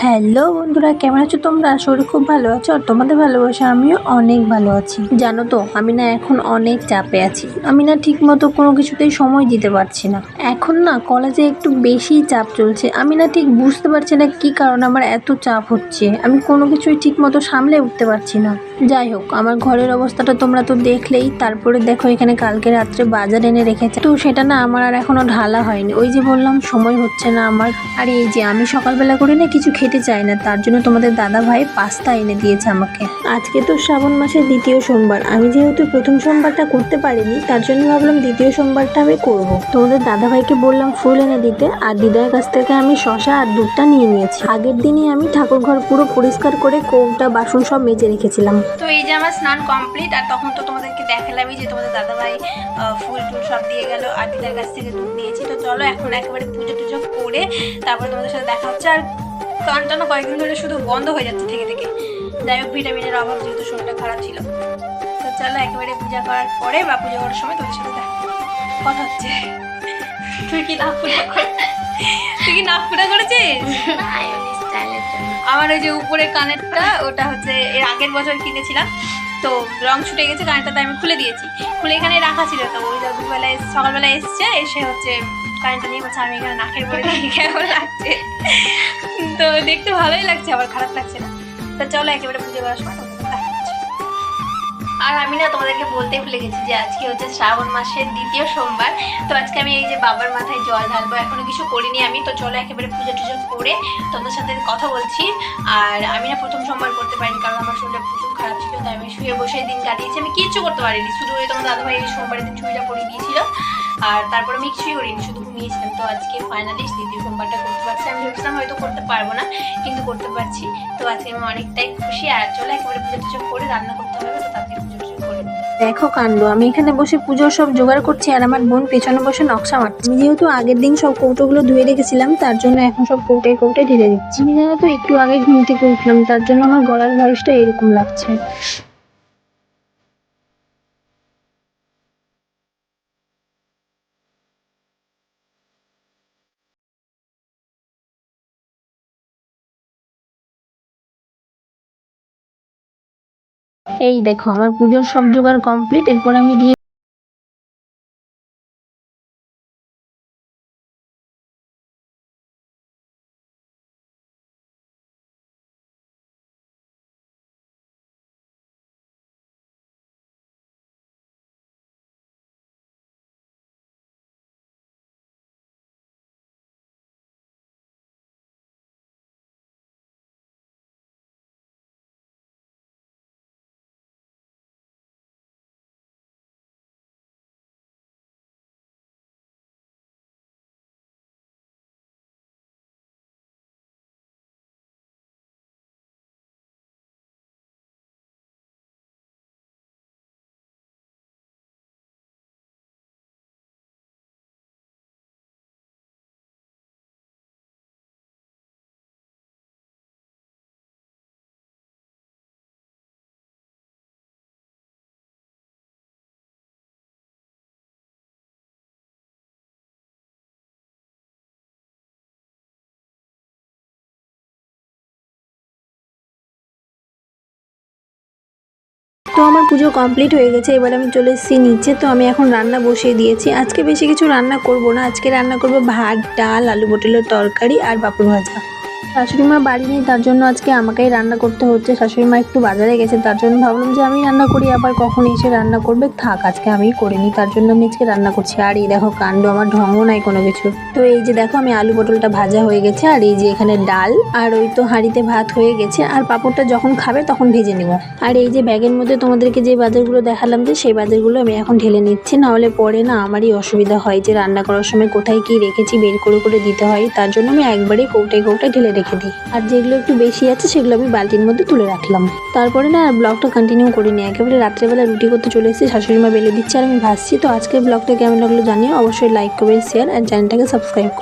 Hello বন্ধুরা, কেমন আছো তোমরা? শরীর খুব ভালো আছো আর তোমাদের ভালোবাসা আমিও অনেক ভালো আছি। জানো তো, আমি না এখন অনেক চাপে আছি। আমি না ঠিক মতো কোনো কিছুতেই সময় দিতে পারছি না। এখন না কলেজে একটু বেশি চাপ চলছে। আমি না ঠিক বুঝতে পারছি না কি কারণে আমার এত চাপ হচ্ছে। আমি কোনো কিছুই ঠিক মতো সামলে উঠতে পারছি না। যাই হোক, আমার ঘরের অবস্থাটা তোমরা তো দেখলেই। তারপরে দেখো, এখানে কালকে রাত্রে বাজার এনে রেখেছে, তো সেটা না আমার আর এখনো ঢালা হয়নি। ওই যে বললাম, সময় হচ্ছে না আমার। আর এই যে আমি সকালবেলা করে না কিছু খেতে চাই না, তার জন্য তোমাদের দাদা ভাই পাস্তা এনে দিয়েছে আমাকে। আজকে তো শ্রাবণ মাসের দ্বিতীয় সোমবার। আমি যেহেতু প্রথম সোমবারটা করতে পারিনি, তার জন্য ভাবলাম দ্বিতীয় সোমবারটা আমি করব। তোমাদের দাদা ভাইকে বললাম ফুল এনে দিতে, আর দিদার কাছ থেকে আমি শশা আর দুধটা নিয়ে নিয়েছি। আগের দিনই আমি ঠাকুর ঘর পুরো পরিষ্কার করে কৌটা বাসন সব মেজে রেখেছিলাম। তো এই যে আমার স্নান কমপ্লিট, আর তখন তো তোমাদেরকে দেখালামই যে তোমাদের দাদাভাই ফুল টুল সব দিয়ে গেল, আর দিদার কাছ থেকে দুধ নিয়েছি। তো চলো এখন একেবারে পুজো টুজো করে তারপরে তোমাদের সাথে দেখা হচ্ছে। আর কানটানো কয়েকদিন ধরে শুধু বন্ধ হয়ে যাচ্ছে থেকে থেকে। যাই হোক, ভিটামিনের অভাব, যেহেতু শরীরটা খারাপ ছিল। তো চলো একেবারে পূজা করার পরে বা পুজো করার সময় তোমাদের সাথে কথা হচ্ছে। তুই কি নাক ফুটা করেছিস? আমার ওই যে উপরে কানেরটা, ওটা হচ্ছে এর আগের বছর কিনেছিলাম, তো রং ছুটে গেছে কানেরটাতে, আমি খুলে দিয়েছি। খুলে এখানে রাখা ছিল। তো ওই দুপুরবেলায় সকালবেলা এসছে, এসে হচ্ছে কানেরটা নিয়ে বলছে আমি এখানে নাকের পরে কেমন লাগছে। তো দেখতে ভালোই লাগছে, আবার খারাপ লাগছে না। তো চলো একেবারে পুজো করার সময় আর আমি না তোমাদেরকে বলতে ভুলে গেছি যে আজকে হচ্ছে শ্রাবণ মাসের দ্বিতীয় সোমবার। তো আজকে আমি এই যে বাবার মাথায় জল ঢালবো, এখনো কিছু করিনি আমি। তো চলো একেবারে পুজো টুজো করে তোমাদের সাথে কথা বলছি। আর আমি না প্রথম সোমবার করতে পারিনি, কারণ আমার শরীরটা প্রচুর খারাপ ছিল। তাই আমি শুয়ে বসে দিন কাটিয়েছি, আমি কিচ্ছু করতে পারিনি। শুধু ওই তোমার দাদাভাই এই সোমবারের দিন চুড়িটা পরিয়ে দিয়েছিল, আর তারপরে আমি কিছুই করিনি, শুধু ঘুমিয়েছিলাম। তো আজকে ফাইনালি দ্বিতীয় সোমবারটা করতে পারছি। আমি ভেবেছিলাম হয়তো করতে পারবো না, কিন্তু করতে পারছি। তো আজকে আমি অনেকটাই খুশি। আর চলো একেবারে পুজো টুজো করে রান্না করতে হবে, তো তাড়াতাড়ি পুজো টুজো করে। দেখো কাণ্ড, আমি এখানে বসে পুজোর সব জোগাড় করছি আর আমার বোন পেছনে বসে নকশা মারছে। আমি যেহেতু আগের দিন সব কৌটোগুলো ধুয়ে রেখেছিলাম, তার জন্য এখন সব কৌটায় কৌটায় ঢেলে দিচ্ছি। আমি জানো তো একটু আগে ঘুম থেকে উঠলাম, তার জন্য আমার গলার ভয়েসটা এরকম লাগছে। এই দেখো, আমার পুজোর সব জোগাড় কমপ্লিট। এরপর আমি গিয়ে তো আমার পুজো কমপ্লিট হয়ে গেছে। এবার আমি চলে এসেছি নিচে। তো আমি এখন রান্না বসিয়ে দিয়েছি। আজকে বেশি কিছু রান্না করব না, আজকে রান্না করব ভাত, ডাল, আলু পটলের তরকারি আর পাঁপড় ভাজা। শাশুড়ি মা বাড়ি নেই, তার জন্য আজকে আমাকেই রান্না করতে হচ্ছে। শাশুড়ি মা একটু বাজারে গেছে, তার জন্য ভাবলাম যে আমি রান্না করি, আবার কখন এসে রান্না করবে, থাক আজকে আমিই করে নিই। তার জন্য আমি আজকে রান্না করছি। আর এই দেখো কাণ্ড, আমার ঢঙ্গও নাই কোনো কিছু। তো এই যে দেখো, আমি আলু পটলটা ভাজা হয়ে গেছে, আর এই যে এখানে ডাল, আর ওই তো হাঁড়িতে ভাত হয়ে গেছে। আর পাঁপড়টা যখন খাবে তখন ভেজে নেব। আর এই যে ব্যাগের মধ্যে তোমাদেরকে যে বাজারগুলো দেখালাম, যে সেই বাজারগুলো আমি এখন ঢেলে নিচ্ছি, নাহলে পরে না আমারই অসুবিধা হয় যে রান্না করার সময় কোথায় কি রেখেছি বের করে করে দিতে হয়। তার জন্য আমি একবারেই কৌটায় কৌটায় ঢেলে রেখে দিই। আর যেগুলো একটু বেশি আছে সেগুলো আমি বালতির মধ্যে তুলে রাখলাম। তারপরে না ব্লগটা কন্টিনিউ করিনি, একেবারে রাত্রেবেলা রুটি করতে চলে এসেছি। শাশুড়ি মা বেলে দিচ্ছে আর আমি ভাজছি। তো আজকের ব্লগটা কেমন লাগলো জানিও, অবশ্যই লাইক, কমেন্ট, শেয়ার আর চ্যানেলটাকে সাবস্ক্রাইব করো।